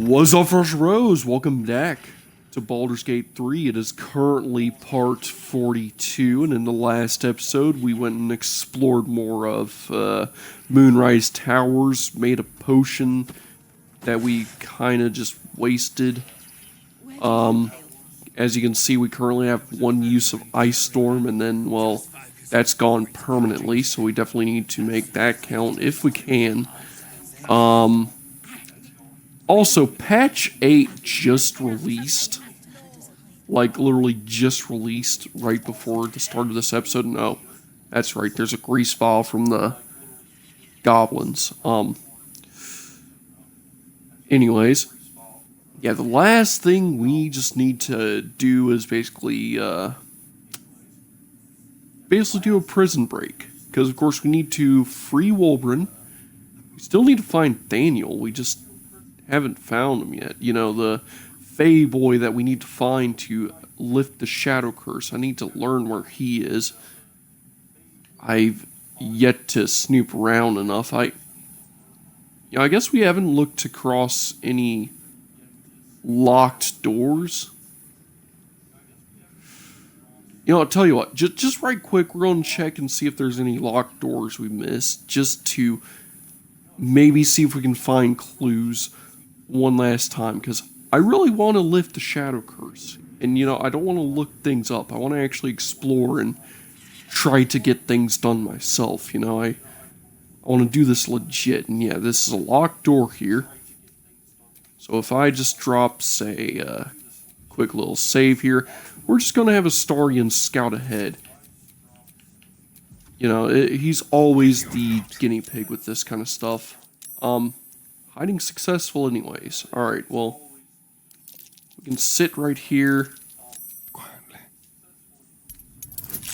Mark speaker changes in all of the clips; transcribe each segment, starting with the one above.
Speaker 1: What's up, Fresh Rose? Welcome back to Baldur's Gate 3. It is currently part 42, and in the last episode, we went and explored more of Moonrise Towers, made a potion that we kind of just wasted. As you can see, we currently have one use of Ice Storm, and then, well, that's gone permanently, so we definitely need to make that count if we can. Also, patch 8 just released. Like, literally just released right before the start of this episode. No, that's right, there's a grease file from the goblins. Anyways, yeah, the last thing we just need to do is basically do a prison break. Because, of course, we need to free Wolbrin. We still need to find Daniel. We just haven't found him yet. You know, the Fey boy that we need to find to lift the Shadow Curse. I need to learn where he is. I've yet to snoop around enough. I guess we haven't looked across any locked doors. You know, I'll tell you what, just right quick, we're going to check and see if there's any locked doors we missed, just to maybe see if we can find clues one last time, because I really want to lift the Shadow Curse, and you know, I don't want to look things up. I want to actually explore and try to get things done myself. You know, I want to do this legit, and yeah, this is a locked door here. So if I just drop, say, a quick little save here, we're just going to have Astarion scout ahead. You know, he's always the guinea pig with this kind of stuff. Hiding successful anyways. Alright, well, we can sit right here.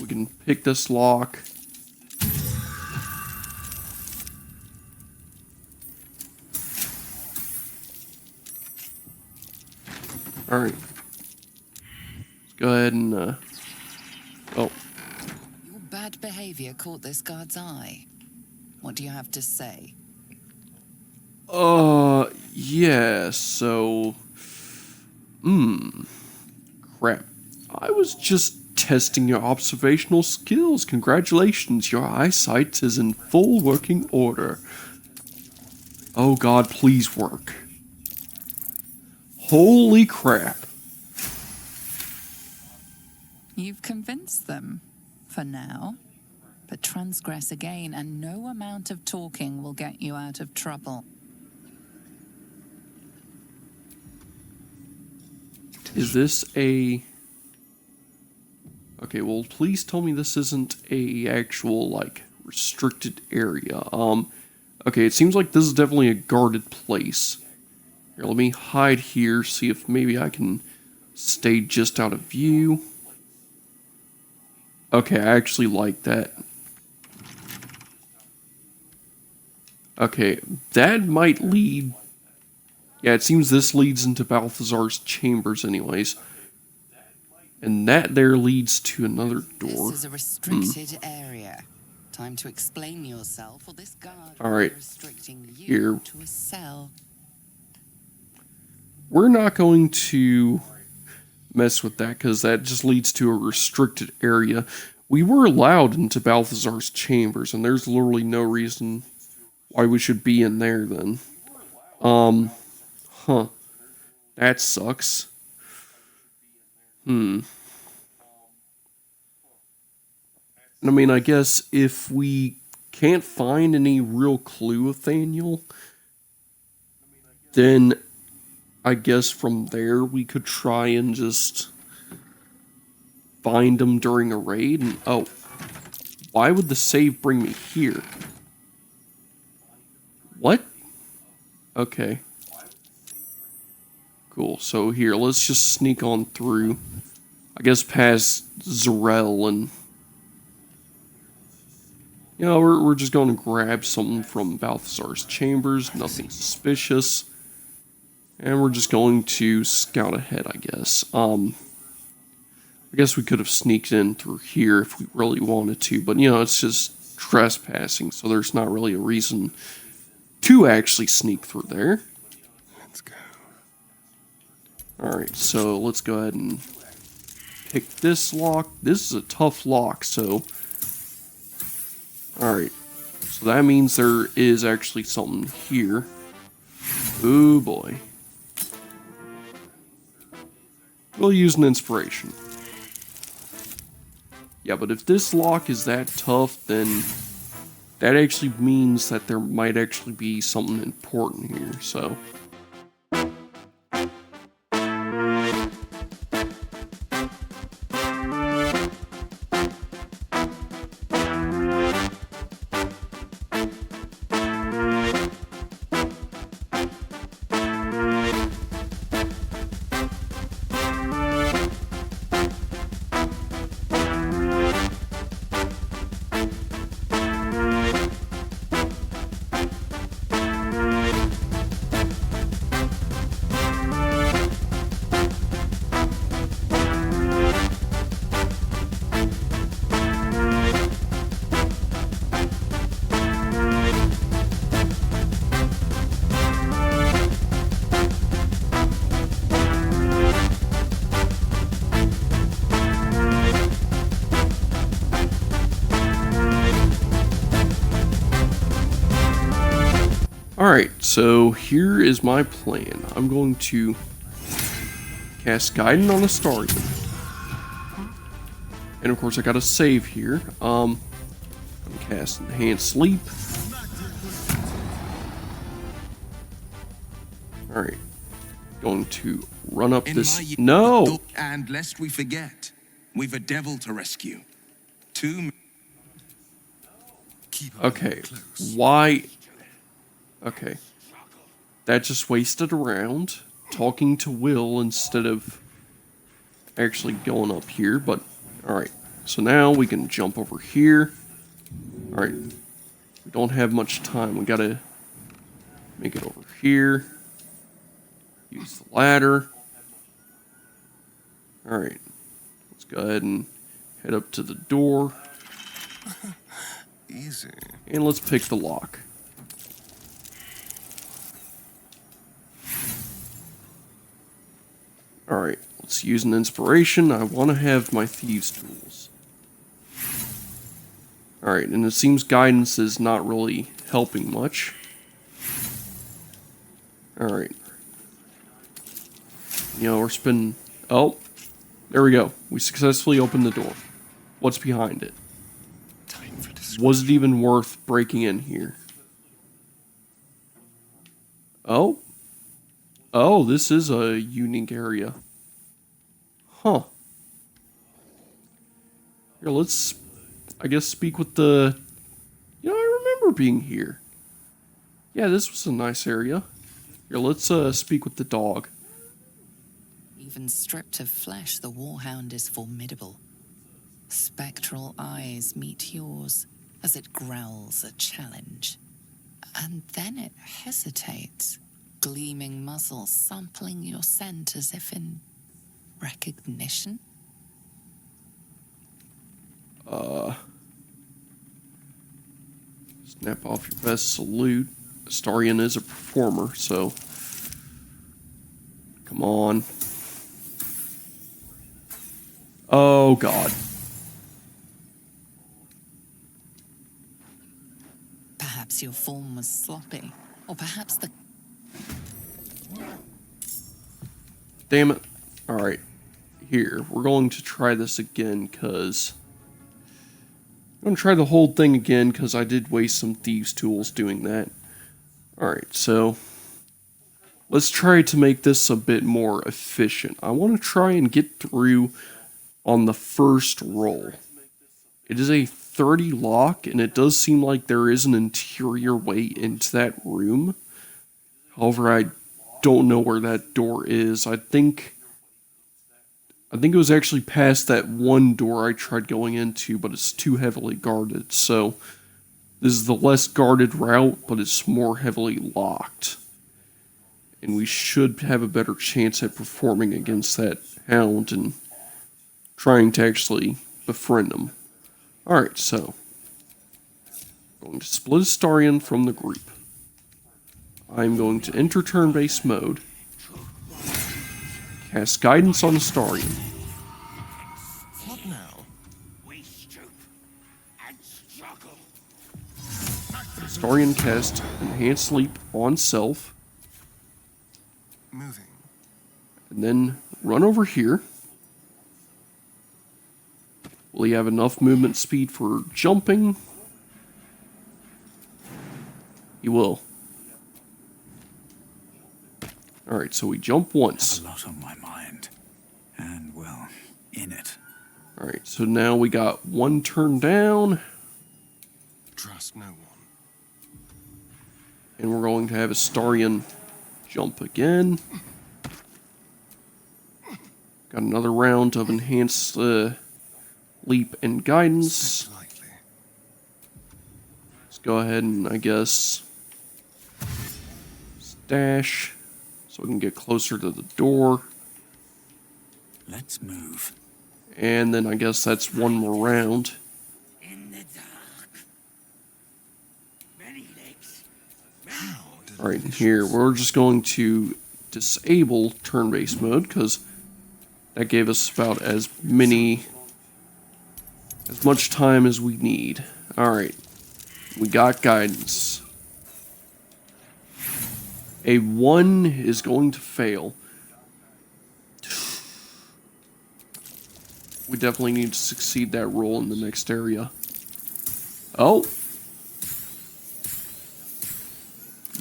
Speaker 1: We can pick this lock. Alright. Let's go ahead and, oh.
Speaker 2: Your bad behavior caught this guard's eye. What do you have to say?
Speaker 1: Yeah, so... Crap. I was just testing your observational skills. Congratulations, your eyesight is in full working order. Oh god, please work. Holy crap.
Speaker 2: You've convinced them, for now. But transgress again, and no amount of talking will get you out of trouble.
Speaker 1: Is this a... Okay, well, please tell me this isn't a actual, like, restricted area. Okay, it seems like this is definitely a guarded place. Here, let me hide here, see if maybe I can stay just out of view. Okay, I actually like that. Okay, that might lead... Yeah, it seems this leads into Balthazar's chambers anyways. And that there leads to another door.
Speaker 2: This is a restricted area. Time to explain yourself, or this guard
Speaker 1: Alright,
Speaker 2: restricting you
Speaker 1: here.
Speaker 2: to a cell.
Speaker 1: We're not going to mess with that, because that just leads to a restricted area. We were allowed into Balthazar's chambers, and there's literally no reason why we should be in there then. Huh. That sucks. I mean, I guess if we can't find any real clue of Daniel, then I guess from there we could try and just find him during a raid. And oh, why would the save bring me here? What? Okay. Cool, so here, let's just sneak on through. I guess past Zarel and... You know, we're just going to grab something from Balthazar's chambers, nothing suspicious. And we're just going to scout ahead, I guess. I guess we could have sneaked in through here if we really wanted to, but you know, it's just trespassing, so there's not really a reason to actually sneak through there.
Speaker 3: Let's go.
Speaker 1: Alright, so let's go ahead and pick this lock. This is a tough lock, so... Alright, so that means there is actually something here. Ooh boy. We'll use an inspiration. Yeah, but if this lock is that tough, then that actually means that there might actually be something important here, so... Alright, so here is my plan. I'm going to cast Guidance on Astarion. And of course I gotta save here. I'm gonna cast Enhanced Sleep. Alright. Going to run up this... No!
Speaker 3: And lest we forget, we've a devil to rescue.
Speaker 1: Okay, why... Okay. That just wasted a round talking to Will instead of actually going up here, but alright. So now we can jump over here. Alright. We don't have much time. We gotta make it over here. Use the ladder. Alright. Let's go ahead and head up to the door.
Speaker 3: Easy.
Speaker 1: And let's pick the lock. Alright, let's use an inspiration. I want to have my thieves' tools. Alright, and it seems guidance is not really helping much. Alright. You know, we're spinning... Oh, there we go. We successfully opened the door. What's behind it? Was it even worth breaking in here? Oh? Oh, this is a unique area. Huh. Here, let's, I guess, speak with the... You know, I remember being here. Yeah, this was a nice area. Here, let's speak with the dog.
Speaker 2: Even stripped of flesh, the warhound is formidable. Spectral eyes meet yours as it growls a challenge. And then it hesitates, gleaming muzzle sampling your scent as if in recognition.
Speaker 1: Snap off your best salute. Astarion is a performer, so... Come on. Oh, God.
Speaker 2: Perhaps your form was sloppy, or perhaps the...
Speaker 1: Damn it. Alright. Here, we're going to try this again, because... I'm going to try the whole thing again, because I did waste some thieves' tools doing that. Alright, so... Let's try to make this a bit more efficient. I want to try and get through on the first roll. It is a 30 lock, and it does seem like there is an interior way into that room. However, I don't know where that door is. I think it was actually past that one door I tried going into, but it's too heavily guarded. So this is the less guarded route, but it's more heavily locked. And we should have a better chance at performing against that hound and trying to actually befriend him. Alright, so going to split Astarion from the group. I'm going to enter turn-based mode. Cast guidance on Astarion.
Speaker 3: What now? We stoop and struggle.
Speaker 1: Astarion cast Enhanced Leap on self.
Speaker 3: Moving.
Speaker 1: And then run over here. Will he have enough movement speed for jumping? He will. Alright, so we jump once.
Speaker 4: A lot on my mind. And, well, in it.
Speaker 1: Alright, so now we got one turn down.
Speaker 3: Trust no one.
Speaker 1: And we're going to have Astarion jump again. Got another round of Enhanced Leap and Guidance.
Speaker 3: Step lightly.
Speaker 1: Let's go ahead and, I guess, dash so we can get closer to the door.
Speaker 4: Let's move.
Speaker 1: And then I guess that's one more round.
Speaker 3: In the dark. Many legs.
Speaker 1: Alright, here, we're just going to disable turn-based mode, because that gave us about as much time as we need. Alright, we got guidance. A 1 is going to fail. We definitely need to succeed that roll in the next area. Oh!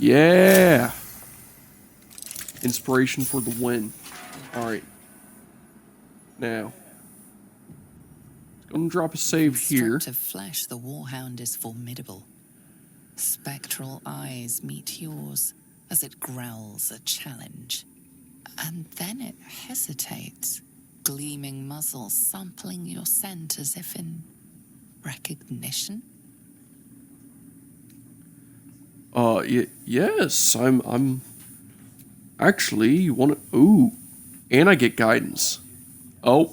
Speaker 1: Yeah! Inspiration for the win. Alright. Now. Gonna drop a save here.
Speaker 2: Stripped of flesh, the warhound is formidable. Spectral eyes meet yours as it growls a challenge. And then it hesitates, gleaming muzzle sampling your scent as if in recognition.
Speaker 1: Yes, I'm actually, you want to, ooh, and I get guidance. Oh.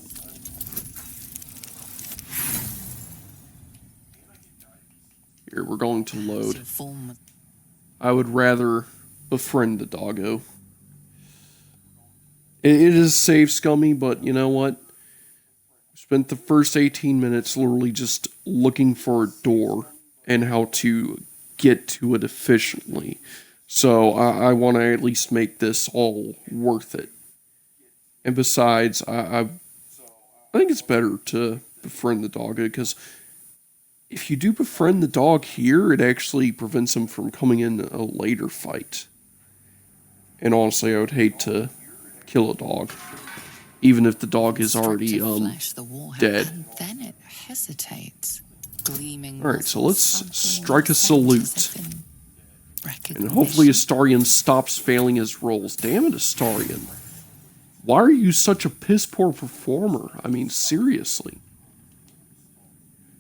Speaker 1: Here, we're going to load. I would rather befriend the doggo. It is save scummy, but you know what? Spent the first 18 minutes literally just looking for a door and how to get to it efficiently. So I want to at least make this all worth it. And besides, I think it's better to befriend the doggo, because if you do befriend the dog here, it actually prevents him from coming in a later fight. And honestly, I would hate to kill a dog, even if the dog is already dead.
Speaker 2: And then it hesitates, gleaming.
Speaker 1: Alright, so let's strike a salute. And hopefully Astarion stops failing his rolls. Damn it, Astarion. Why are you such a piss poor performer? I mean, seriously.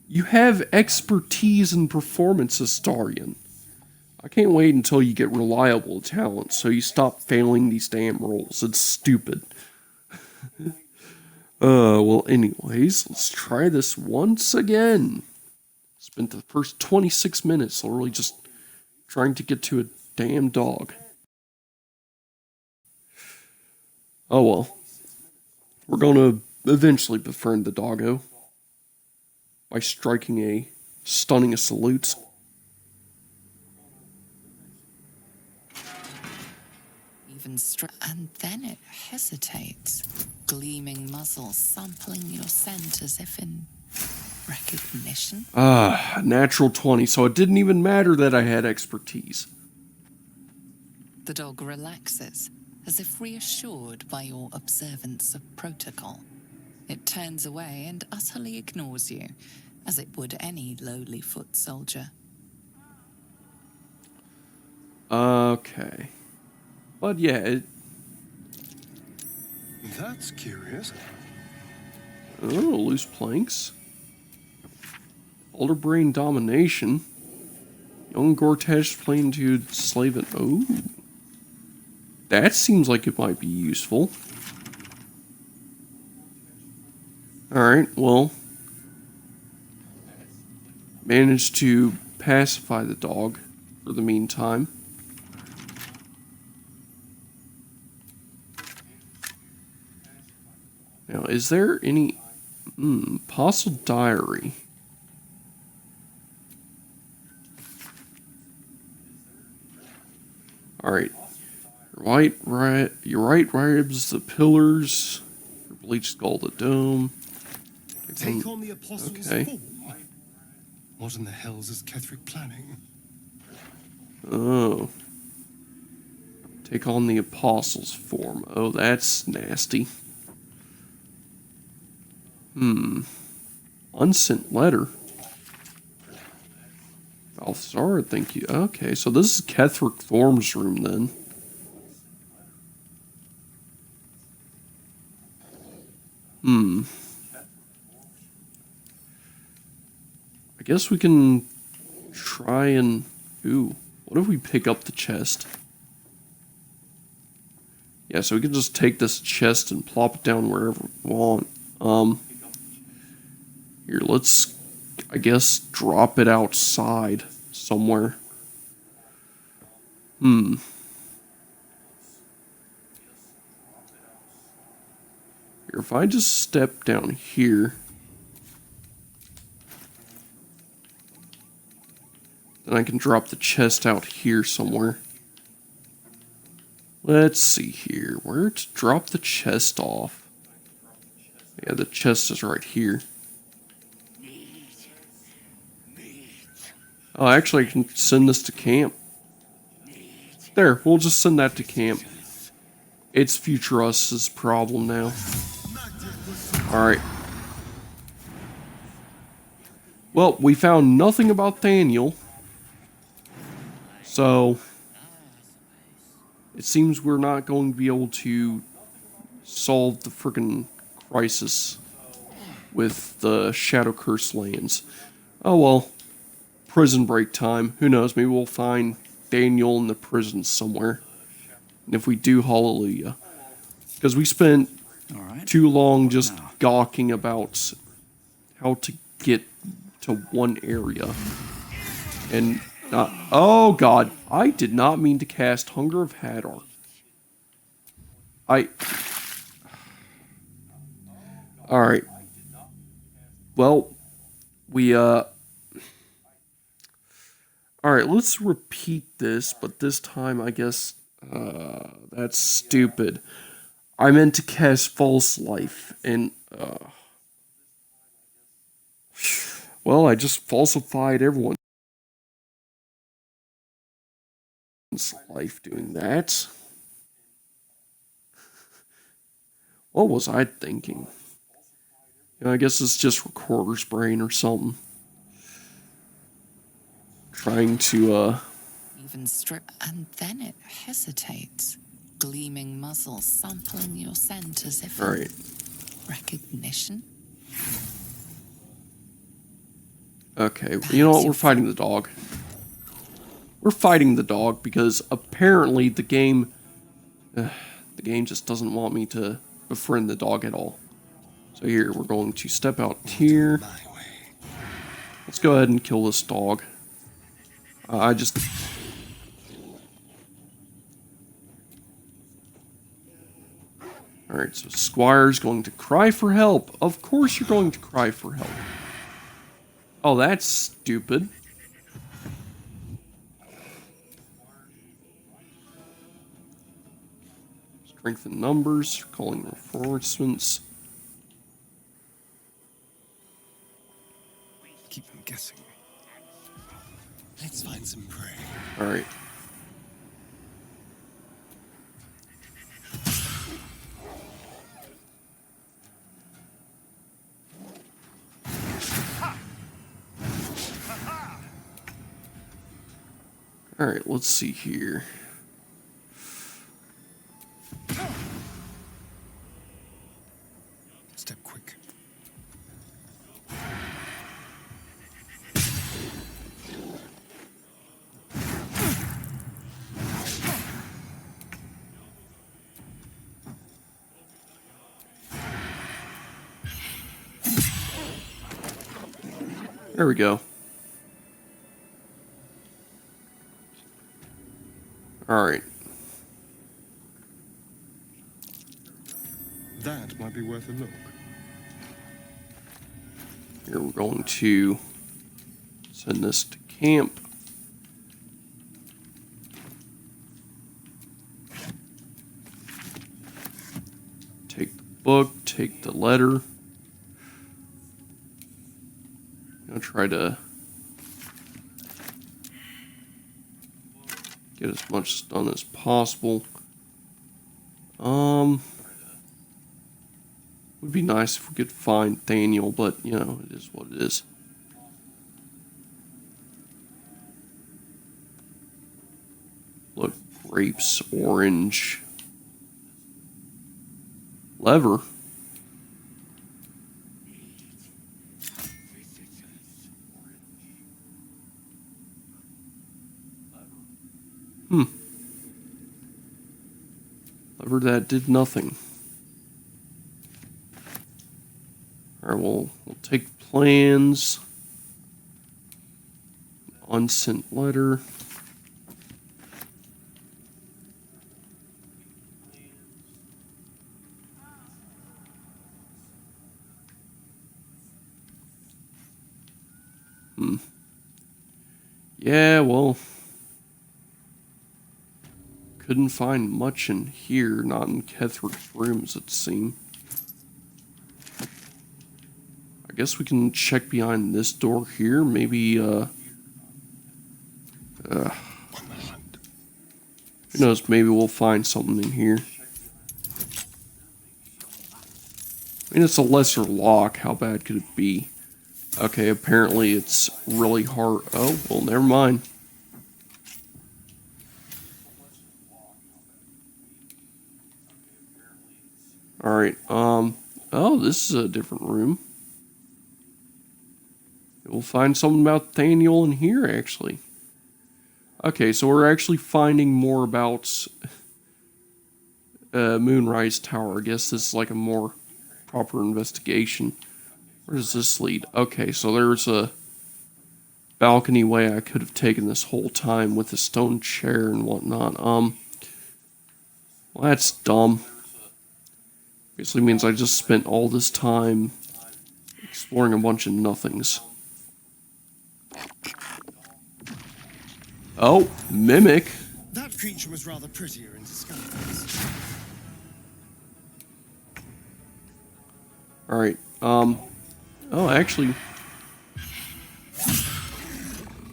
Speaker 1: You have expertise in performance, Astarion. I can't wait until you get reliable talent so you stop failing these damn rolls. It's stupid. Well, anyways, let's try this once again. Spent the first 26 minutes literally just trying to get to a damn dog. Oh well. We're gonna eventually befriend the doggo by striking a stunning salute.
Speaker 2: And then it hesitates, gleaming muzzle sampling your scent as if in recognition.
Speaker 1: Natural 20, so it didn't even matter that I had expertise.
Speaker 2: The dog relaxes, as if reassured by your observance of protocol. It turns away and utterly ignores you, as it would any lowly foot soldier.
Speaker 1: Okay. But yeah,
Speaker 3: That's curious.
Speaker 1: oh, loose planks. Older brain domination. Young Gortash plenitude slave it. Oh. That seems like it might be useful. Alright, well. Managed to pacify the dog for the meantime. Now, is there any... Apostle Diary. Alright. Your right ribs, the pillars. Your bleached skull, the dome.
Speaker 5: Take on the apostles'
Speaker 1: Okay.
Speaker 5: form? What in the hells is Ketheric planning?
Speaker 1: Oh. Take on the apostles' form. Oh, that's nasty. Unsent letter. Balthazar, thank you. Okay, so this is Ketheric Thorm's room then. I guess we can try and... Ooh, what if we pick up the chest? Yeah, so we can just take this chest and plop it down wherever we want. Here, let's, I guess, drop it outside somewhere. Here, if I just step down here, then I can drop the chest out here somewhere. Let's see here, where to drop the chest off. Yeah, the chest is right here. Oh, actually, I can send this to camp. There, we'll just send that to camp. It's future us's problem now. Alright. Well, we found nothing about Daniel. So, it seems we're not going to be able to solve the frickin' crisis with the Shadow Curse lands. Oh well. Prison break time. Who knows? Maybe we'll find Daniel in the prison somewhere. And if we do, hallelujah. Because we spent too long just gawking about how to get to one area. And not... Oh god, I did not mean to cast Hunger of Hadar. Alright. Well, we, Alright, let's repeat this, but this time, I guess, that's stupid. I meant to cast False Life, and, well, I just falsified everyone's life doing that. What was I thinking? You know, I guess it's just Recorder's brain or something. Trying to,
Speaker 2: Even strip, and then it hesitates, gleaming muzzle sampling your scent as if
Speaker 1: Alright.
Speaker 2: recognition.
Speaker 1: Okay, you know what? We're fighting the dog. We're fighting the dog because apparently the game just doesn't want me to befriend the dog at all. So here, we're going to step out here. Let's go ahead and kill this dog. Alright, so Squire's going to cry for help. Of course you're going to cry for help. Oh, that's stupid. Strength in numbers, calling reinforcements.
Speaker 5: Keep them guessing. Let's find some prey.
Speaker 1: Alright. Alright, let's see here.
Speaker 5: Step quick.
Speaker 1: There we go. Alright.
Speaker 6: That might be worth a look.
Speaker 1: Here we're going to send this to camp. Take the book, take the letter. I'll try to get as much done as possible. Would be nice if we could find Daniel, but you know, it is what it is. Look, grapes, orange, lever. Lever that did nothing. Alright, we'll take plans. Unsent letter. Yeah, well, couldn't find much in here, not in Ketherick's rooms, it seemed. I guess we can check behind this door here, maybe, who knows, maybe we'll find something in here. I mean, it's a lesser lock, how bad could it be? Okay, apparently it's really hard. Oh, well, never mind. Alright, oh, this is a different room. We'll find something about Daniel in here, actually. Okay, so we're actually finding more about Moonrise Tower. I guess this is like a more proper investigation. Where does this lead? Okay, so there's a balcony way I could have taken this whole time with a stone chair and whatnot. Well, that's dumb. Basically means I just spent all this time exploring a bunch of nothings. Oh, mimic.
Speaker 6: That creature was rather prettier in disguise.
Speaker 1: Alright, oh, actually,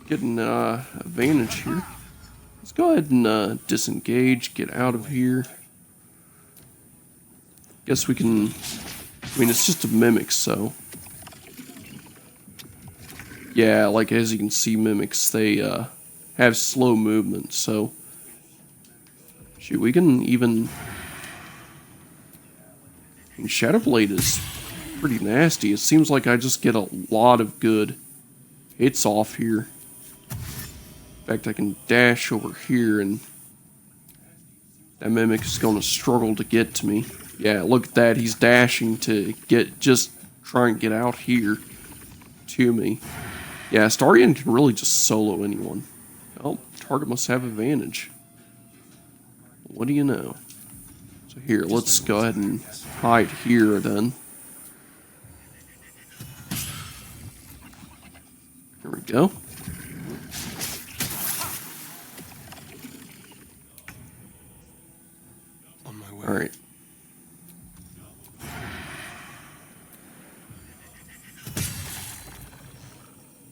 Speaker 1: getting advantage here. Let's go ahead and disengage, get out of here. Guess we can, I mean, it's just a mimic, so. Yeah, like as you can see, mimics, they have slow movement, so. Shoot, we can even, I mean, Shadowblade is pretty nasty. It seems like I just get a lot of good hits off here. In fact, I can dash over here and that mimic is going to struggle to get to me. Yeah, look at that. He's dashing to just try and get out here to me. Yeah, Starion can really just solo anyone. Oh, target must have advantage. What do you know? So here, let's go ahead and hide here then. Here we go.
Speaker 6: On my way.
Speaker 1: Alright.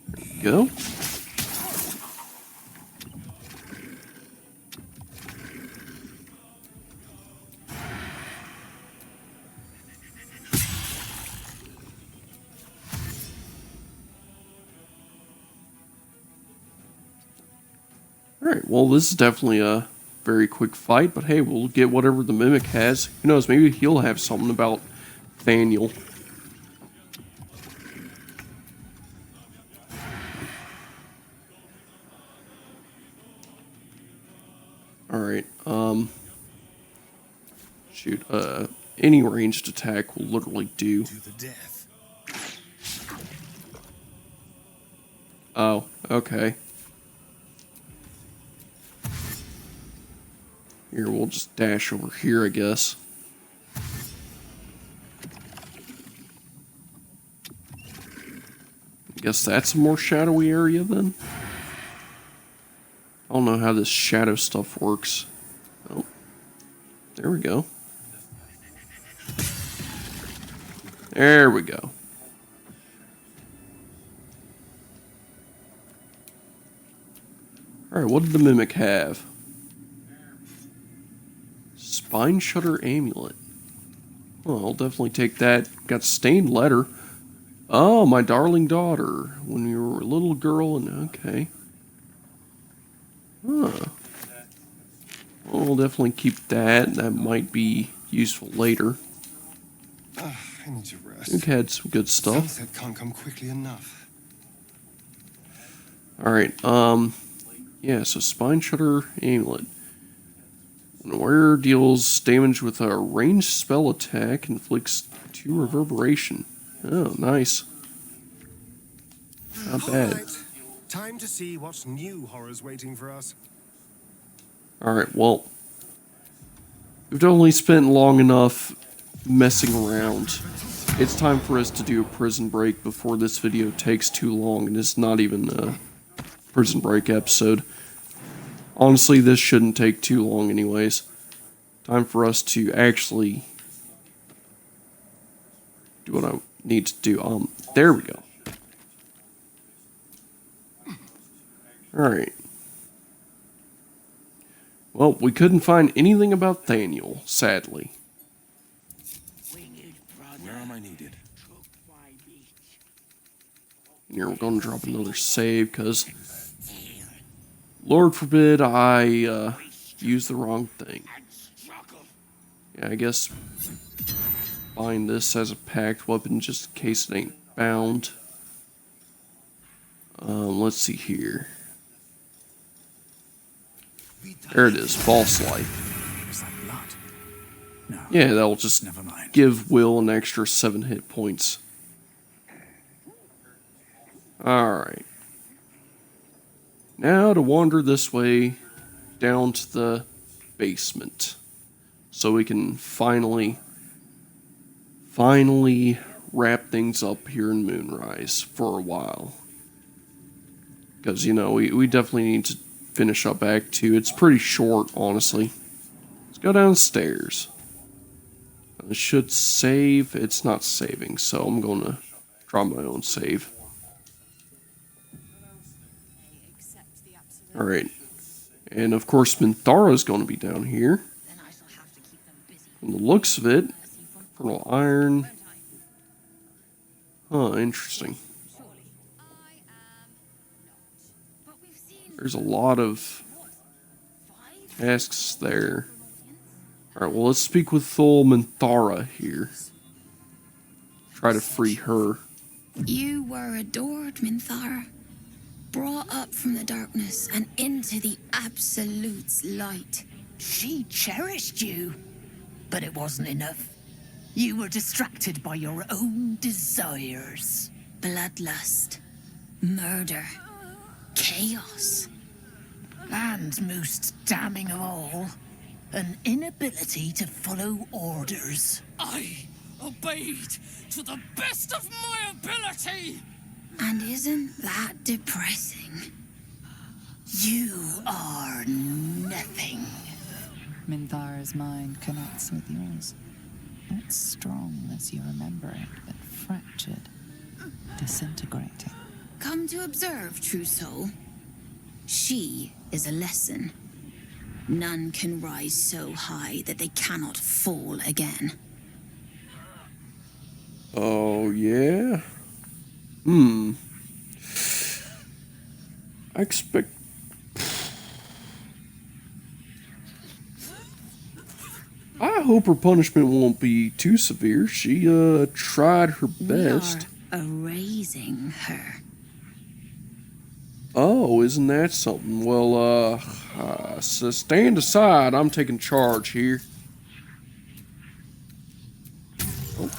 Speaker 1: There we go. Alright, well, this is definitely a very quick fight, but hey, we'll get whatever the Mimic has. Who knows, maybe he'll have something about Daniel. Alright, shoot, any ranged attack will literally do.
Speaker 6: To the death.
Speaker 1: Oh, okay. Here, we'll just dash over here, I guess. I guess that's a more shadowy area then? I don't know how this shadow stuff works. Oh, there we go. There we go. Alright, what did the mimic have? Spine shutter amulet. Well, I'll definitely take that. Got stained letter. Oh, my darling daughter. When you were a little girl and... Okay. Huh. Well, we'll definitely keep that. That might be useful later.
Speaker 6: I need to rest.
Speaker 1: We've had some good stuff.
Speaker 6: Sunset can't come quickly enough.
Speaker 1: Alright, yeah, so spine shutter amulet. When a wearer deals damage with a ranged spell attack, inflicts 2 reverberation. Oh, nice. Not bad.
Speaker 6: Alright, time to see what new horrors waiting for us.
Speaker 1: Alright, well, we've definitely spent long enough messing around. It's time for us to do a prison break before this video takes too long, and it's not even a prison break episode. Honestly, this shouldn't take too long anyways. Time for us to actually do what I need to do. There we go. Alright. Well, we couldn't find anything about Thaniel, sadly.
Speaker 3: Where am I needed?
Speaker 1: Here, we're going to drop another save, because Lord forbid I use the wrong thing. Yeah, I guess buying this as a packed weapon just in case it ain't bound. Let's see here. There it is, false life.
Speaker 4: Is that blood? No.
Speaker 1: Yeah, that'll just
Speaker 4: Never mind.
Speaker 1: give Will an extra 7 hit points. Alright. Now to wander this way down to the basement. So we can finally wrap things up here in Moonrise for a while. Because, you know, we definitely need to finish up Act 2. It's pretty short, honestly. Let's go downstairs. It should save. It's not saving, so I'm going to draw my own save. Alright. And of course, Minthara's going to be down here. From the looks of it, Infernal Iron. Huh, interesting. There's a lot of tasks there. Alright, well, let's speak with Thul Minthara here. Try to free her.
Speaker 7: You were adored, Minthara. Brought up from the darkness and into the Absolute's light.
Speaker 8: She cherished you, but it wasn't enough. You were distracted by your own desires.
Speaker 7: Bloodlust, murder, chaos.
Speaker 8: And most damning of all, an inability to follow orders.
Speaker 9: I obeyed to the best of my ability!
Speaker 7: And isn't that depressing?
Speaker 8: You are nothing.
Speaker 2: Minthara's mind connects with yours. Not strong as you remember it, but fractured, disintegrating.
Speaker 7: Come to observe, true soul. She is a lesson. None can rise so high that they cannot fall again.
Speaker 1: Oh, yeah? I expect... I hope her punishment won't be too severe. She, tried her best.
Speaker 7: We are erasing her.
Speaker 1: Oh, isn't that something? Well, so stand aside. I'm taking charge here. Oh.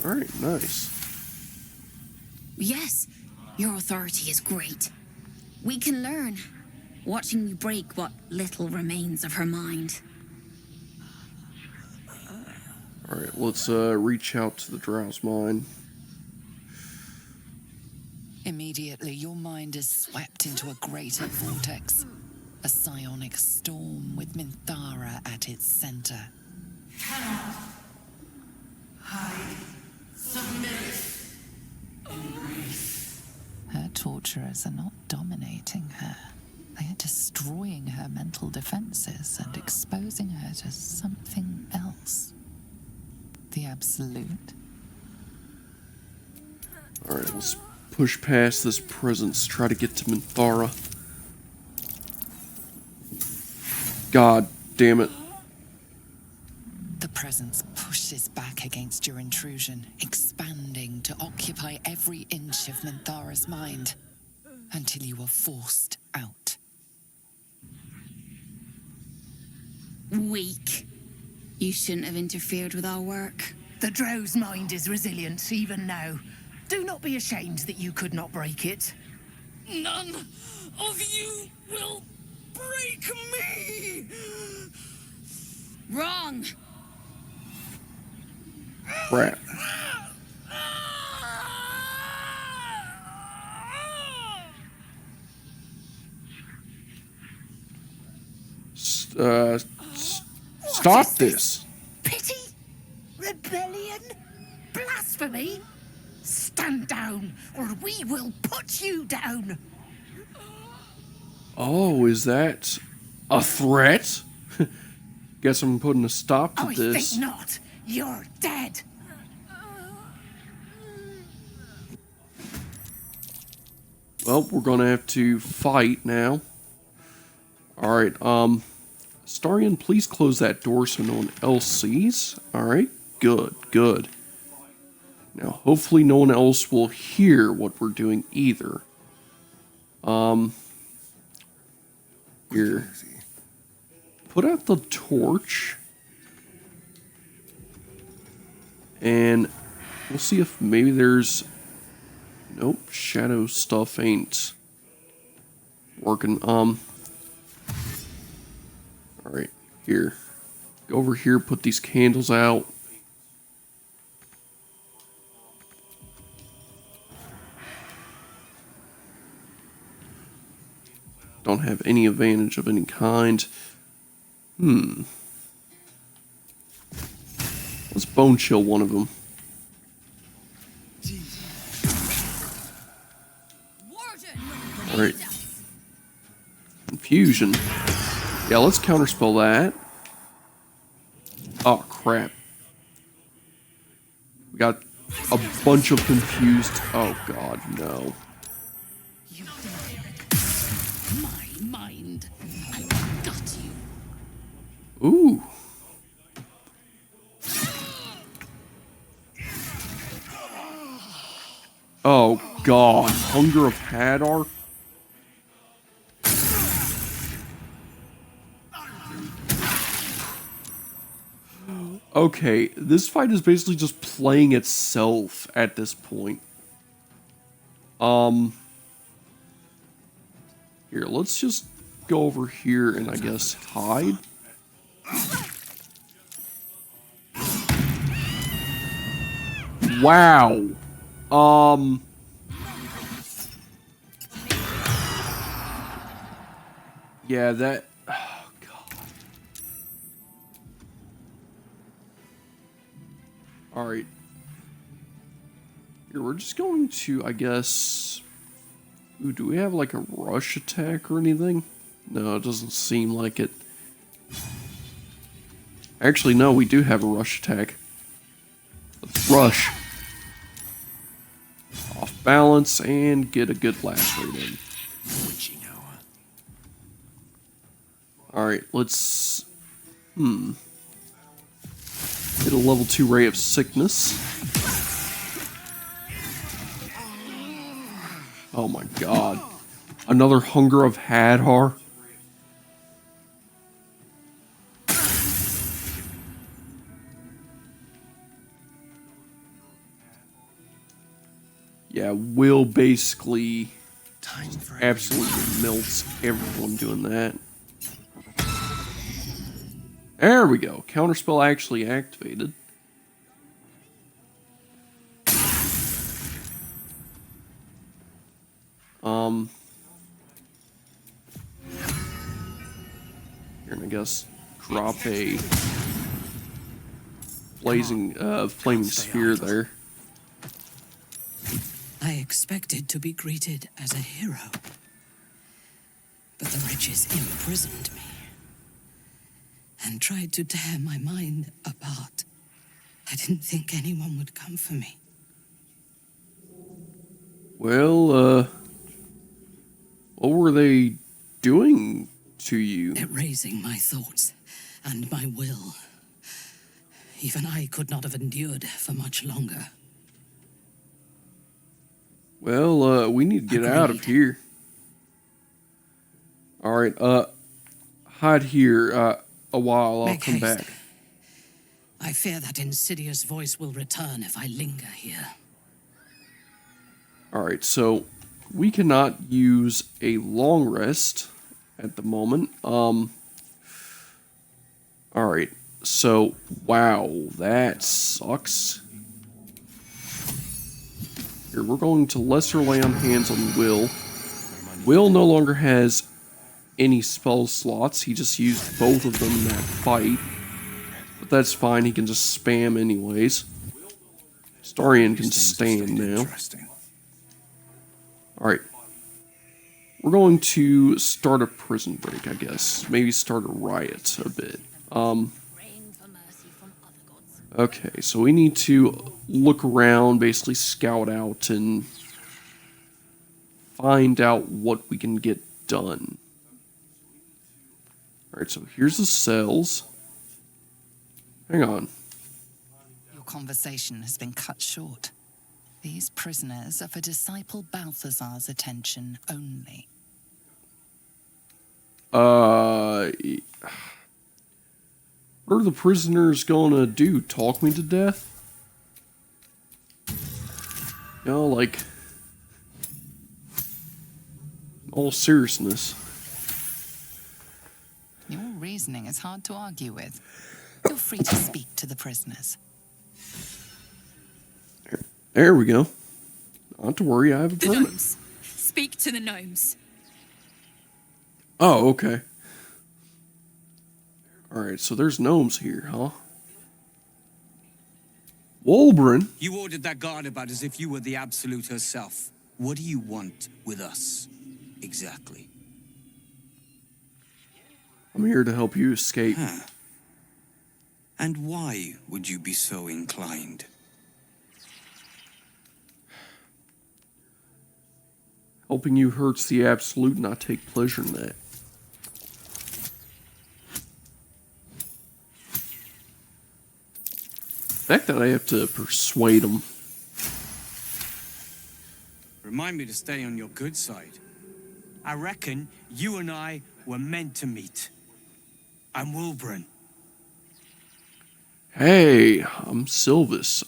Speaker 1: Alright, nice.
Speaker 7: Yes, your authority is great. We can learn, watching you break what little remains of her mind.
Speaker 1: Alright, let's reach out to the Drow's Mine.
Speaker 2: Immediately, your mind is swept into a greater vortex, a psionic storm with Minthara at its center. Her torturers are not dominating her. They are destroying her mental defenses and exposing her to something else. The Absolute.
Speaker 1: Alright, let's push past this presence, try to get to Minthara. God damn it.
Speaker 2: The presence pushes back against your intrusion, expanding to occupy every inch of Minthara's mind, until you are forced out.
Speaker 7: Weak. You shouldn't have interfered with our work.
Speaker 8: The Drow's mind is resilient, even now. Do not be ashamed that you could not break it.
Speaker 9: None of you will break me!
Speaker 7: Wrong!
Speaker 1: Crap. Stop this.
Speaker 8: Pity? Rebellion? Blasphemy? Stand down, or we will put you down!
Speaker 1: Oh, is that a threat? Guess I'm putting a stop to
Speaker 8: I
Speaker 1: this.
Speaker 8: think not. You're dead.
Speaker 1: Well, we're gonna have to fight now. Alright, Starian, please close that door so no one else sees. Alright, good, good. Now, hopefully no one else will hear what we're doing either. Here. Put out the torch. And we'll see if maybe there's... Nope, shadow stuff ain't working. Alright, here. Go over here, put these candles out. Don't have any advantage of any kind. Let's bone chill one of them. Alright. Confusion. Yeah, let's counterspell that. Oh, crap. We got a bunch of confused... Oh, God, no.
Speaker 9: My mind. I got you.
Speaker 1: Ooh. Oh, God. Hunger of Hadar? Okay, this fight is basically just playing itself at this point. Here, let's just go over here and I guess hide. Wow. Yeah, that... Oh, God. Alright. Here, we're just going to, I guess... Ooh, do we have, like, a rush attack or anything? No, it doesn't seem like it. Actually, no, we do have a rush attack. Let's rush. Off balance and get a good blast rate in. Alright, let's... Get a level 2 Ray of Sickness. Oh my god. Another Hunger of Hadar. Yeah, Will basically absolutely melts everyone doing that. There we go. Counterspell actually activated. Here, and I guess drop a blazing, flaming sphere there.
Speaker 8: I expected to be greeted as a hero. But the wretches imprisoned me and tried to tear my mind apart. I didn't think anyone would come for me.
Speaker 1: Well, what were they doing to you?
Speaker 8: Erasing my thoughts and my will. Even I could not have endured for much longer.
Speaker 1: Well, we need to get out of here. Alright, hide here, a while, I'll
Speaker 8: Make
Speaker 1: come
Speaker 8: haste.
Speaker 1: back.
Speaker 8: I fear that insidious voice will return if I linger here.
Speaker 1: Alright, so we cannot use a long rest at the moment. Alright, so, wow, that sucks. Here, we're going to lesser lay on hands on Will. Will no longer has any spell slots. He just used both of them in that fight. But that's fine, he can just spam anyways. Starion can stand now.
Speaker 4: Interesting.
Speaker 1: Alright. We're going to start a prison break, I guess. Maybe start a riot a bit. Okay, so we need to look around, basically scout out and find out what we can get done. Alright, so here's the cells. Hang on.
Speaker 2: Your conversation has been cut short. These prisoners are for Disciple Balthazar's attention only.
Speaker 1: What are the prisoners gonna do? Talk me to death? You know, like, in all seriousness.
Speaker 2: Your reasoning is hard to argue with. Feel free to speak to the prisoners.
Speaker 1: There we go. Not to worry, I have a
Speaker 10: The
Speaker 1: permit.
Speaker 10: gnomes. Speak to the gnomes.
Speaker 1: Oh, okay. Alright, so there's gnomes here, huh? Wolbrin?
Speaker 3: You ordered that guard about as if you were the Absolute herself. What do you want with us, exactly?
Speaker 1: I'm here to help you escape.
Speaker 3: Huh. And why would you be so inclined?
Speaker 1: Helping you hurts the Absolute, and I take pleasure in that. The fact that I have to persuade them.
Speaker 3: Remind me to stay on your good side. I reckon you and I were meant to meet. I'm Wolbrin.
Speaker 1: Hey, I'm Sylvis.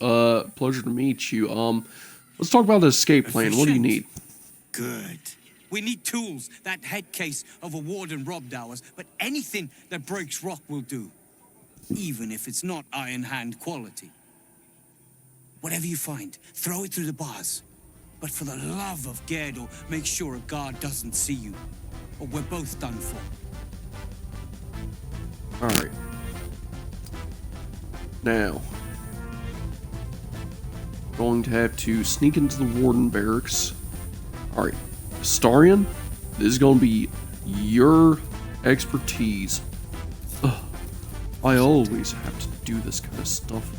Speaker 1: Pleasure to meet you. Let's talk about the escape plan. What do you need?
Speaker 3: Good. We need tools. That head case of a warden robbed ours, but anything that breaks rock will do. Even if it's not Iron Hand quality. Whatever you find, throw it through the bars. But for the love of Gerdo, make sure a guard doesn't see you, or we're both done for.
Speaker 1: Alright. Now, going to have to sneak into the warden barracks. Alright, Starion, this is going to be your expertise. Ugh, I always have to do this kind of stuff.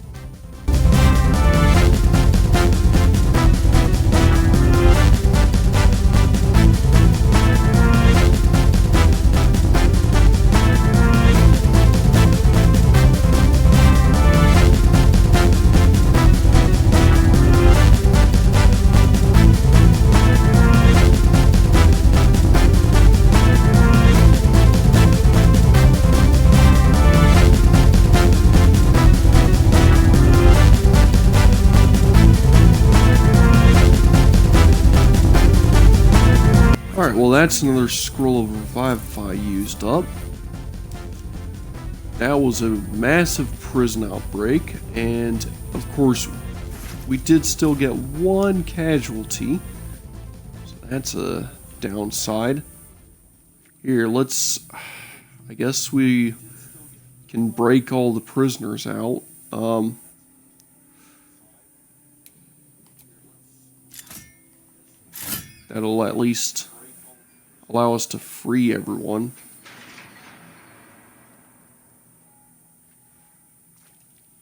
Speaker 1: Alright, well that's another scroll of Revivify used up. That was a massive prison outbreak, and of course we did still get one casualty. So That's a downside. Here, let's... I guess we can break all the prisoners out. That'll at least allow us to free everyone.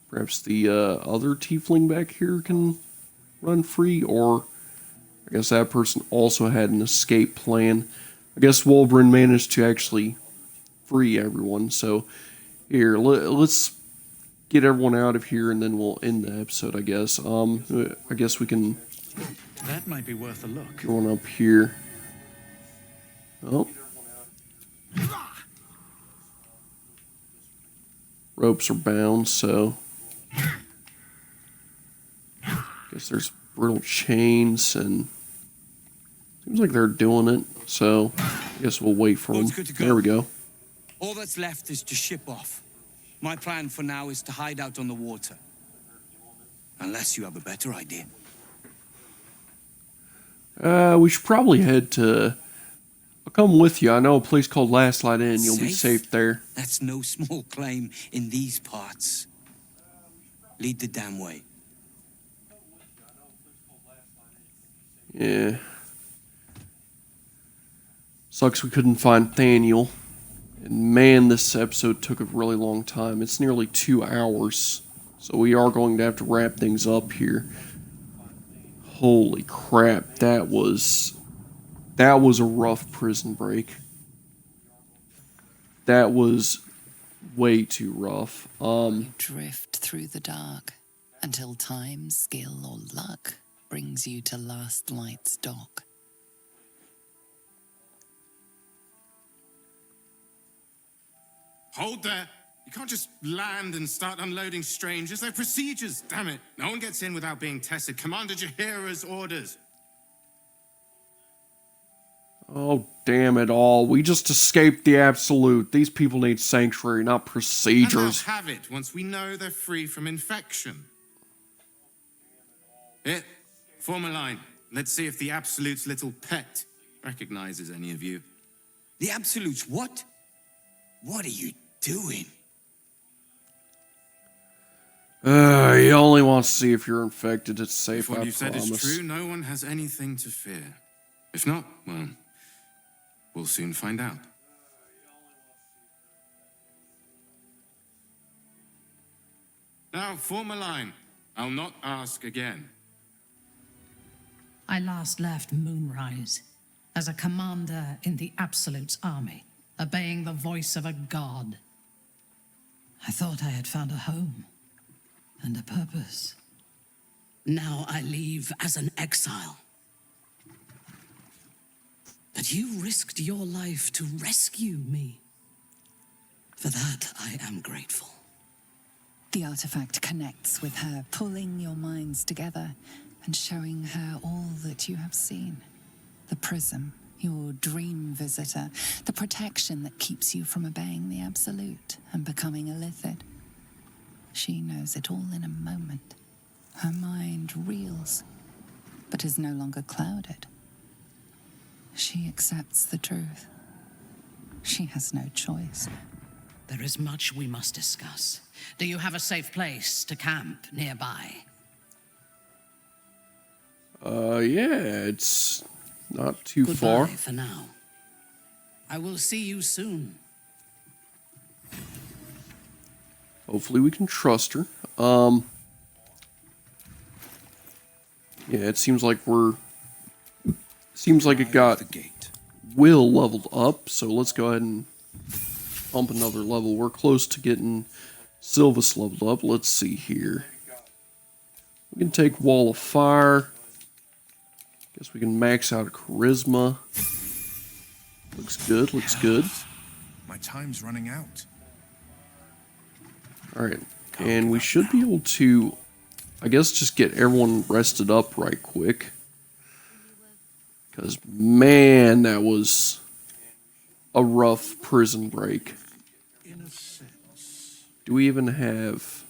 Speaker 1: Perhaps the other tiefling back here can run free, or I guess that person also had an escape plan. I guess Wolverine managed to actually free everyone. So here, let's get everyone out of here, and then we'll end the episode. I guess. I guess we can.
Speaker 4: That might be worth a look.
Speaker 1: Go on up here. Oh. Ropes are bound, so guess there's brittle chains, and seems like they're doing it, so I guess we'll wait for them. There we go.
Speaker 3: All that's left is to ship off. My plan for now is to hide out on the water. Unless you have a better idea.
Speaker 1: We should probably head to... I'll come with you. I know a place called Last Light Inn. You'll be safe there.
Speaker 3: That's no small claim in these parts. Lead the damn way.
Speaker 1: Yeah. Sucks we couldn't find Thaniel. And man, this episode took a really long time. It's nearly 2 hours. So we are going to have to wrap things up here. Holy crap, that was a rough prison break. That was way too rough.
Speaker 2: You drift through the dark until time, skill, or luck brings you to Last Light's dock.
Speaker 6: Hold there. You can't just land and start unloading strangers. They're procedures, damn it. No one gets in without being tested. Commander Jahira's orders.
Speaker 1: Oh, damn it all. We just escaped the Absolute. These people need sanctuary, not procedures.
Speaker 6: And they'll have it once we know they're free from infection. Here, form a line. Let's see if the Absolute's little pet recognizes any of you.
Speaker 3: The Absolutes what? What are you doing?
Speaker 1: He only wants to see if you're infected. It's safe,
Speaker 6: If what
Speaker 1: I
Speaker 6: you said
Speaker 1: promise.
Speaker 6: is true, no one has anything to fear. If not, well, we'll soon find out. Now, form a line. I'll not ask again.
Speaker 8: I last left Moonrise as a commander in the Absolute's army, obeying the voice of a god. I thought I had found a home and a purpose. Now I leave as an exile. But you risked your life to rescue me. For that, I am grateful.
Speaker 2: The artifact connects with her, pulling your minds together and showing her all that you have seen. The prism, your dream visitor, the protection that keeps you from obeying the Absolute and becoming a Lithid. She knows it all in a moment. Her mind reels, but is no longer clouded. She accepts the truth. She has no choice.
Speaker 8: There is much we must discuss. Do you have a safe place to camp nearby?
Speaker 1: Yeah, it's not too
Speaker 8: Goodbye
Speaker 1: far.
Speaker 8: for now. I will see you soon.
Speaker 1: Hopefully we can trust her. Yeah, it seems like it got Will leveled up, so let's go ahead and pump another level. We're close to getting Sylvis leveled up. Let's see here. We can take Wall of Fire. Guess we can max out Charisma. Looks good, looks good.
Speaker 5: My time's running out.
Speaker 1: Alright, and we should be able to, I guess, just get everyone rested up right quick. Because, man, that was a rough prison break. Do we even have...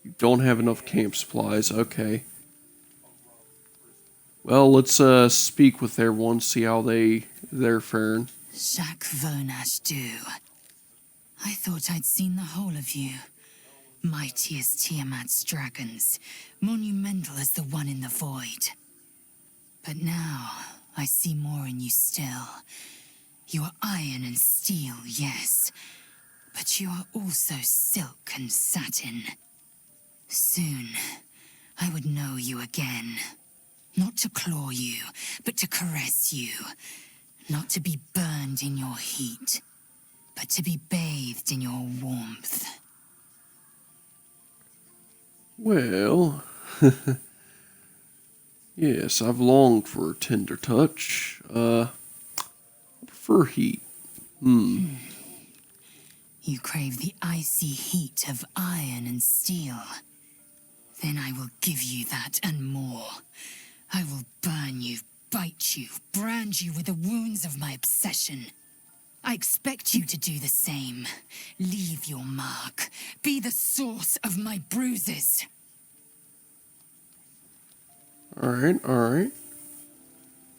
Speaker 1: You don't have enough camp supplies, okay. Well, let's speak with everyone, see how they're faring.
Speaker 8: Jacques Vernache do. I thought I'd seen the whole of you. Mighty as Tiamat's dragons, monumental as the one in the void. But now, I see more in you still. You are iron and steel, yes, but you are also silk and satin. Soon, I would know you again. Not to claw you, but to caress you. Not to be burned in your heat, but to be bathed in your warmth.
Speaker 1: Well, yes, I've longed for a tender touch. I prefer heat.
Speaker 8: You crave the icy heat of iron and steel. Then I will give you that and more. I will burn you, bite you, brand you with the wounds of my obsession. I expect you to do the same. Leave your mark. Be the source of my bruises.
Speaker 1: Alright.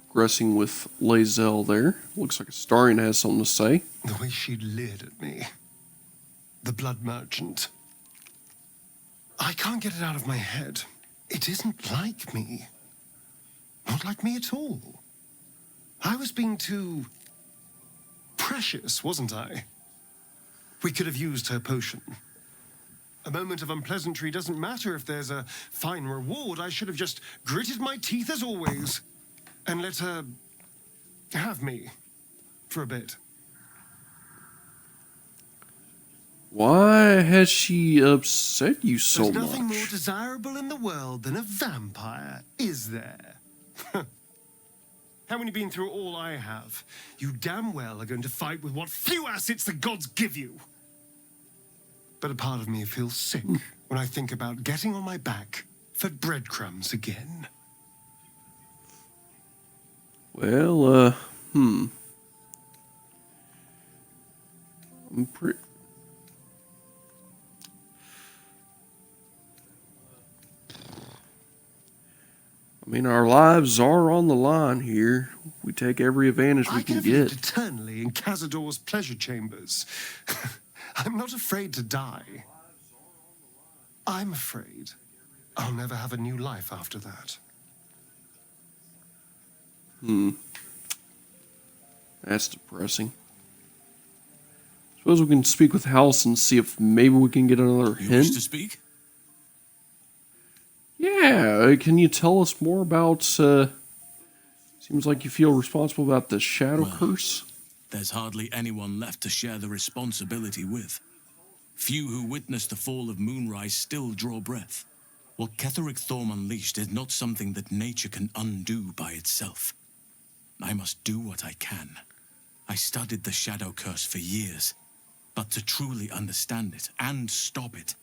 Speaker 1: Progressing with Lae'zel there. Looks like Astarion has something to say.
Speaker 11: The way she leered at me. The blood merchant. I can't get it out of my head. It isn't like me. Not like me at all. I was being too precious, wasn't I? We could have used her potion. A moment of unpleasantry doesn't matter if there's a fine reward. I should have just gritted my teeth as always and let her have me for a bit.
Speaker 1: Why has she upset you so
Speaker 11: There's
Speaker 1: much?
Speaker 11: nothing more desirable in the world than a vampire, is there? Having been through all I have, you damn well are going to fight with what few assets the gods give you. But a part of me feels sick when I think about getting on my back for breadcrumbs again.
Speaker 1: Well, I'm pretty... I mean, our lives are on the line here. We take every advantage we
Speaker 11: I
Speaker 1: can
Speaker 11: could have lived
Speaker 1: get.
Speaker 11: eternally in Cazador's pleasure chambers. I'm not afraid to die. I'm afraid I'll never have a new life after that.
Speaker 1: That's depressing. Suppose we can speak with House and see if maybe we can get another
Speaker 12: You
Speaker 1: hint.
Speaker 12: wish to speak?
Speaker 1: Yeah, can you tell us more about, seems like you feel responsible about the Shadow Curse?
Speaker 12: There's hardly anyone left to share the responsibility with. Few who witnessed the fall of Moonrise still draw breath. What Ketheric Thorm unleashed is not something that nature can undo by itself. I must do what I can. I studied the Shadow Curse for years, but to truly understand it and stop it,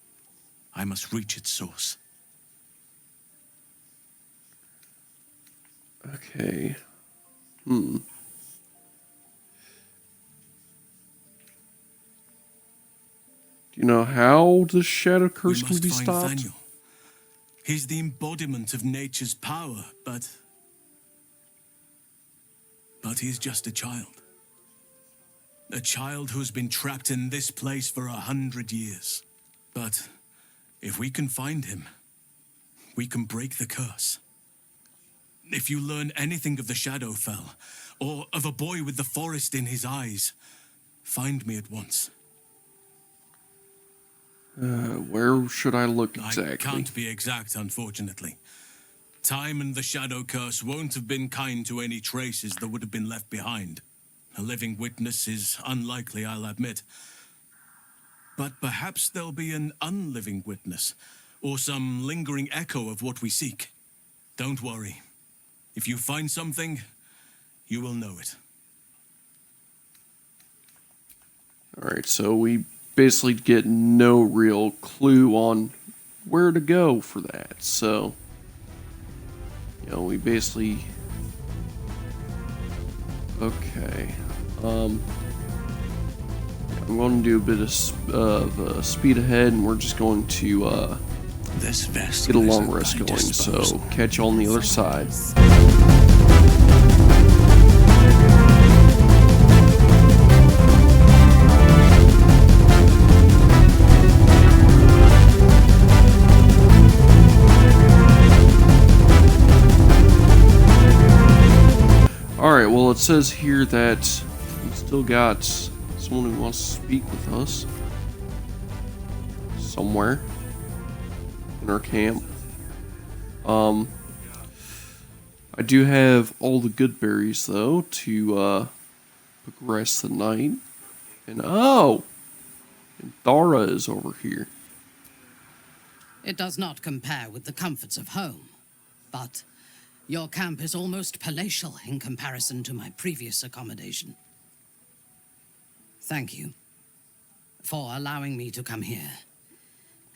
Speaker 12: I must reach its source.
Speaker 1: Okay. Do you know how the Shadow Curse can be stopped?
Speaker 12: Thaniel. He's the embodiment of nature's power, but he's just a child. A child who's been trapped in this place for 100 years. But if we can find him, we can break the curse. If you learn anything of the Shadowfell, or of a boy with the forest in his eyes, find me at once.
Speaker 1: Where should I look exactly?
Speaker 12: I can't be exact, unfortunately. Time and the Shadow Curse won't have been kind to any traces that would have been left behind. A living witness is unlikely, I'll admit. But perhaps there'll be an unliving witness, or some lingering echo of what we seek. Don't worry. If you find something, you will know it.
Speaker 1: Alright, so we basically get no real clue on where to go for that. So, you know, we basically... Okay. I'm going to do a bit of speed ahead, and we're just going to
Speaker 12: This vessel
Speaker 1: get a
Speaker 12: is
Speaker 1: long
Speaker 12: at
Speaker 1: rest
Speaker 12: thy
Speaker 1: going. So
Speaker 12: disposal.
Speaker 1: catch you on the other side. Alright, well, it says here that we still got someone who wants to speak with us somewhere in our camp. I do have all the good berries, though, to progress the night. And oh! And Thara is over here.
Speaker 8: It does not compare with the comforts of home, but your camp is almost palatial in comparison to my previous accommodation. Thank you for allowing me to come here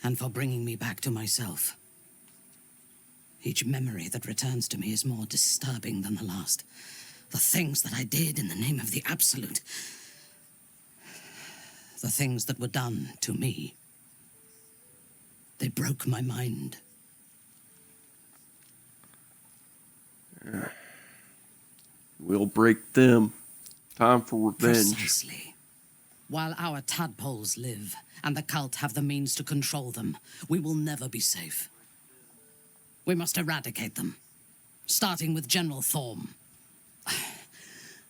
Speaker 8: and for bringing me back to myself. Each memory that returns to me is more disturbing than the last. The things that I did in the name of the Absolute. The things that were done to me. They broke my mind.
Speaker 1: We'll break them. Time for revenge.
Speaker 8: Precisely. While our tadpoles live, and the cult have the means to control them, we will never be safe. We must eradicate them, starting with General Thorm.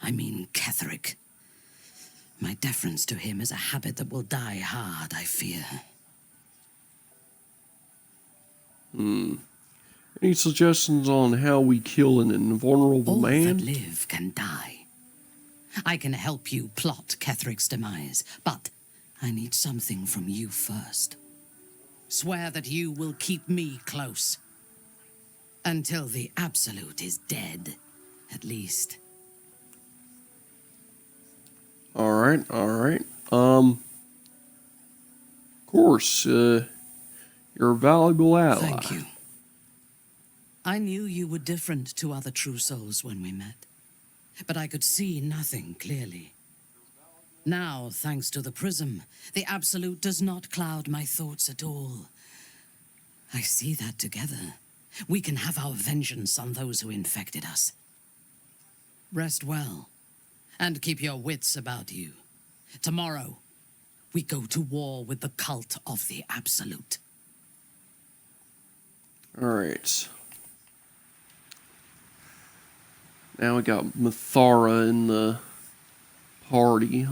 Speaker 8: I mean Ketheric. My deference to him is a habit that will die hard, I fear.
Speaker 1: Any suggestions on how we kill an invulnerable
Speaker 8: All
Speaker 1: man?
Speaker 8: that live can die. I can help you plot Ketheric's demise, but I need something from you first. Swear that you will keep me close. Until the Absolute is dead, at least.
Speaker 1: Alright. Of course, you're a valuable ally.
Speaker 8: Thank you. I knew you were different to other true souls when we met, but I could see nothing clearly. Now, thanks to the prism, the Absolute does not cloud my thoughts at all. I see that together, we can have our vengeance on those who infected us. Rest well, and keep your wits about you. Tomorrow, we go to war with the cult of the Absolute.
Speaker 1: Alright. Now we got Mathara in the party.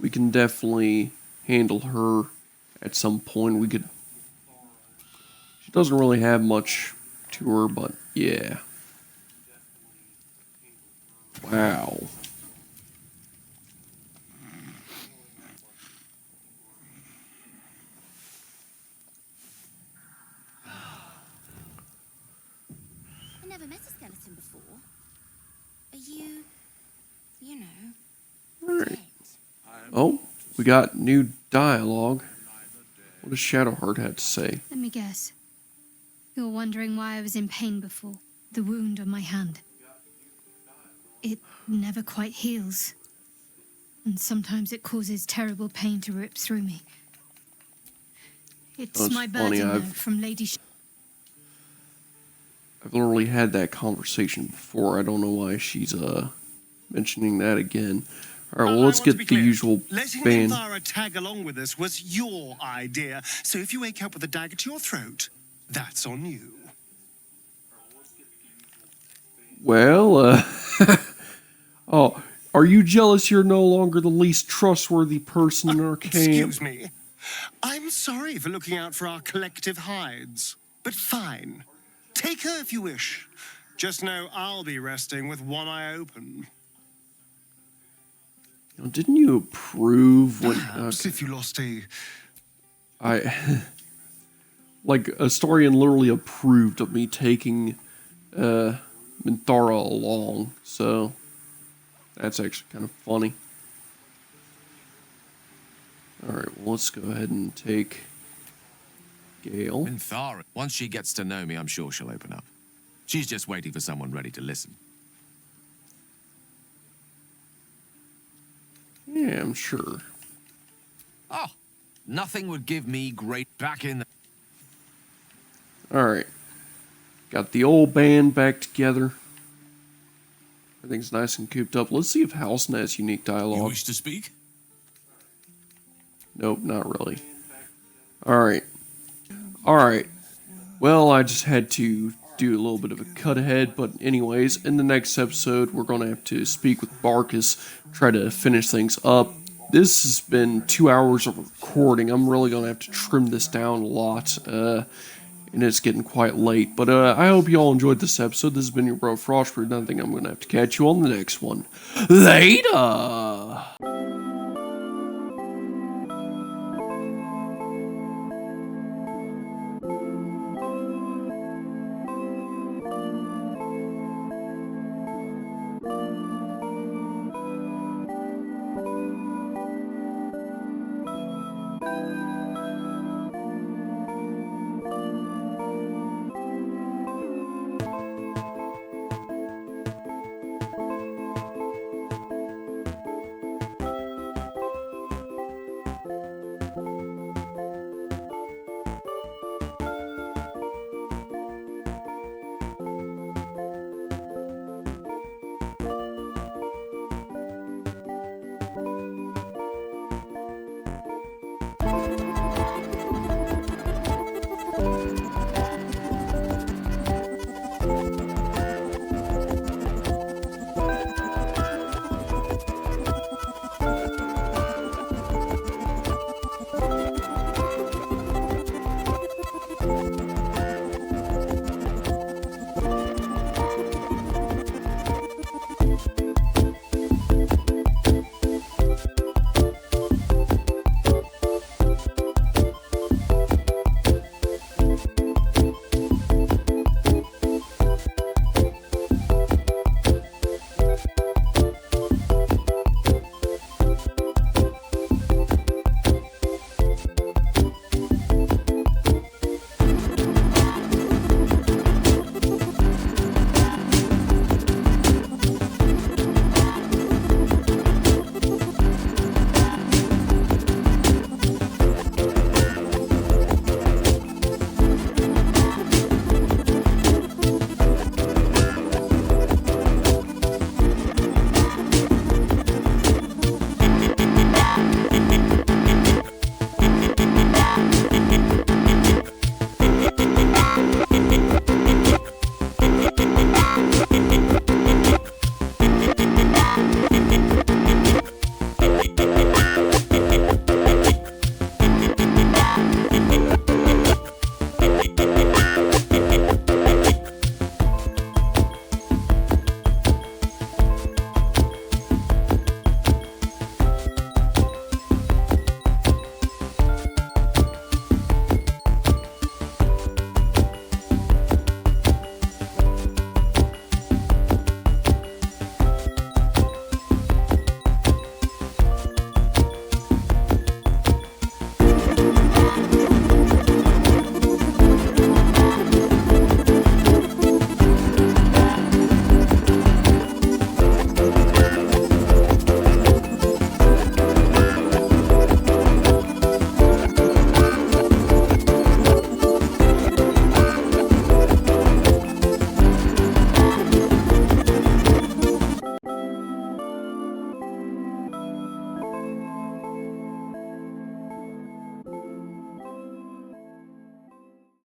Speaker 1: We can definitely handle her at some point. We could... She doesn't really have much to her, but yeah. Wow.
Speaker 7: I never met a skeleton before. Are you know...
Speaker 1: Alright. Oh, we got new dialogue. What does Shadowheart have to say?
Speaker 13: Let me guess. You're wondering why I was in pain before. The wound on my hand. It never quite heals. And sometimes it causes terrible pain to rip through me. It's
Speaker 1: That's
Speaker 13: my
Speaker 1: funny,
Speaker 13: burden, though, from Lady
Speaker 1: I've literally had that conversation before. I don't know why she's mentioning that again. Alright, well, let's get the usual
Speaker 11: Letting
Speaker 1: band.
Speaker 11: Thara tag along with us was your idea, so if you wake up with a dagger to your throat, that's on you.
Speaker 1: Well, oh, are you jealous you're no longer the least trustworthy person in our camp?
Speaker 11: Excuse me. I'm sorry for looking out for our collective hides, but fine. Take her if you wish. Just know I'll be resting with one eye open.
Speaker 1: Now, didn't you approve when...
Speaker 11: Perhaps if you lost a...
Speaker 1: like, Astarion literally approved of me taking Minthara along, so that's actually kind of funny. Alright, well, let's go ahead and take Gale.
Speaker 14: Minthara, once she gets to know me, I'm sure she'll open up. She's just waiting for someone ready to listen.
Speaker 1: Yeah, I'm sure.
Speaker 14: Oh, nothing would give me great back in the...
Speaker 1: Alright. Got the old band back together. Everything's nice and cooped up. Let's see if Halsin has unique dialogue.
Speaker 12: You wish to speak?
Speaker 1: Nope, not really. Alright. Alright. Well, I just had to do a little bit of a cut ahead, but anyways, in the next episode, we're going to have to speak with Barkus, try to finish things up. This has been 2 hours of recording. I'm really going to have to trim this down a lot, and it's getting quite late. But I hope you all enjoyed this episode. This has been your bro Frostbird, and I think I'm going to have to catch you on the next one. Later!